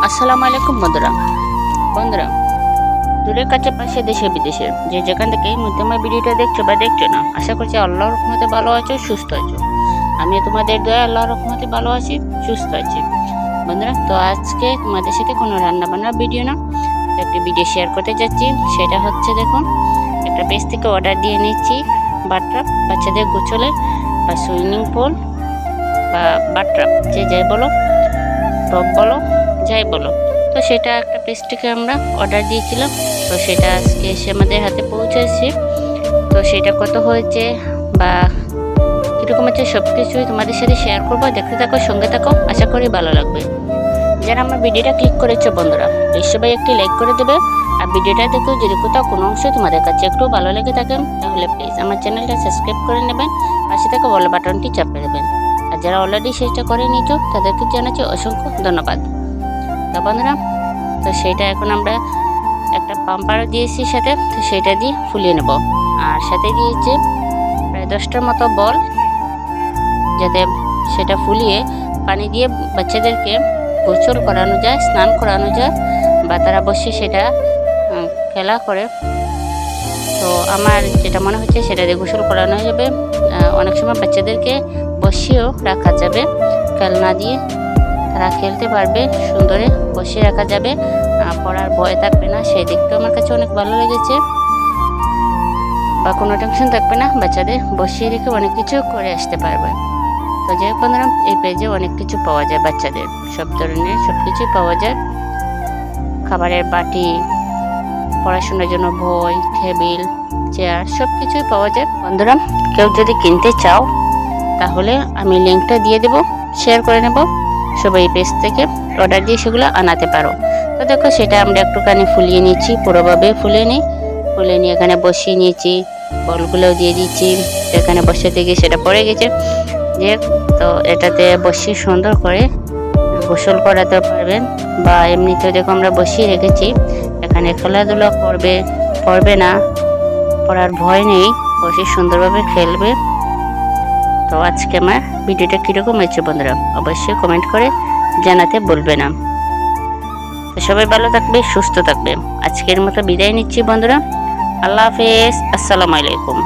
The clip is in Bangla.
আসসালামু আলাইকুম বন্ধুরা দূরের কাছে পাশে দেশে বিদেশে যে যেখান থেকে এই মুহূর্তে আমার ভিডিওটা দেখছো না, আশা করছি আল্লাহর রহমতে ভালো আছো, সুস্থ আছো। আমি তোমাদের দয়া আল্লাহর রহমতে ভালো আছি, সুস্থ আছি বন্ধুরা। তো আজকে তোমাদের সাথে কোনো রান্না বান্নার ভিডিও না, একটি ভিডিও শেয়ার করতে যাচ্ছি। সেটা হচ্ছে দেখুন, একটা পেজ থেকে অর্ডার দিয়ে নিচ্ছি বাথটাব, বাচ্চাদের গোসলের বা সুইমিং পুল বা বাথটাব যে যাই বলো, টপ বলো, যাই বলো। তো সেটা একটা পেজ থেকে আমরা অর্ডার দিয়েছিলাম, তো সেটা আজকে এসে আমাদের হাতে পৌঁছেছে। তো সেটা কত হয়েছে বা কীরকম আছে সব কিছুই তোমাদের সাথে শেয়ার করবো। দেখতে থাকো, সঙ্গে থাকো, আশা করি ভালো লাগবে। যারা আমার ভিডিওটা ক্লিক করেছো বন্ধুরা, প্লিজ সবাই একটি লাইক করে দেবে। আর ভিডিওটা দেখেও যদি কোথাও কোনো অংশ তোমাদের কাছে একটু ভালো লেগে থাকেন, তাহলে প্লিজ আমার চ্যানেলটা সাবস্ক্রাইব করে নেবেন, পাশে থাকা বল বাটনটি চাপে দেবেন। আর যারা অলরেডি সেটা করে নিয়েছো তাদেরকে জানাচ্ছি অসংখ্য ধন্যবাদ। তো বন্ধুরা, তো সেইটা এখন আমরা একটা পাম্পারও দিয়েছি সাথে, তো সেটা দিয়ে ফুলিয়ে নেব। আর সাথে দিয়েছে প্রায় 10টার মতো বল, যাতে সেটা ফুলিয়ে পানি দিয়ে বাচ্চাদেরকে গোসল করানো যায়, স্নান করানো যায়, বা তারা বসে সেটা খেলা করে। তো আমার যেটা মনে হচ্ছে সেটা দিয়ে গোসল করানো যাবে। অনেক সময় বাচ্চাদেরকে বসিয়েও রাখা যাবে, খেলনা দিয়ে তারা খেলতে পারবে, সুন্দরে বসিয়ে রাখা যাবে, পড়ার ভয় থাকবে না। সেই দিকটাও আমার কাছে অনেক ভালো লেগেছে, বা কোনো টেনশন থাকবে না, বাচ্চাদের বসিয়ে রেখে অনেক কিছু করে আসতে পারবে। তো যাই হোক বন্ধুরা, এই পেজে অনেক কিছু পাওয়া যায়, বাচ্চাদের সব ধরনের সব কিছুই পাওয়া যায়। খাবারের বাটি, পড়াশোনার জন্য বই, টেবিল, চেয়ার, সব কিছুই পাওয়া যায় বন্ধুরা। কেউ যদি কিনতে চাও তাহলে আমি লিঙ্কটা দিয়ে দেবো, শেয়ার করে নেব। সবাই এই পেজ থেকে অর্ডার দিয়ে সেগুলো আনাতে পারো। তো দেখো, সেটা আমরা একটুখানি ফুলিয়ে নিচ্ছি, পুরোভাবে ফুলিয়ে নিয়ে এখানে বসিয়ে নিয়েছি, বলগুলোও দিয়ে দিচ্ছি। এখানে বসাতে গিয়ে সেটা পড়ে গেছে যে, তো এটাতে বসিয়ে সুন্দর করে গোসল করাতে পারবেন, বা এমনিতেও দেখো আমরা বসিয়ে রেখেছি। এখানে খেলাধুলা পড়বে না, পড়ার ভয় নেই, বসে সুন্দরভাবে খেলবে। তো আজকে আমার ভিডিওটা কীরকম হয়েছে বন্ধুরা, অবশ্যই কমেন্ট করে জানাতে বলবে না। তো সবাই ভালো থাকবে, সুস্থ থাকবে। আজকের মতো বিদায় নিচ্ছি বন্ধুরা, আল্লাহ হাফেজ, আসসালামু আলাইকুম।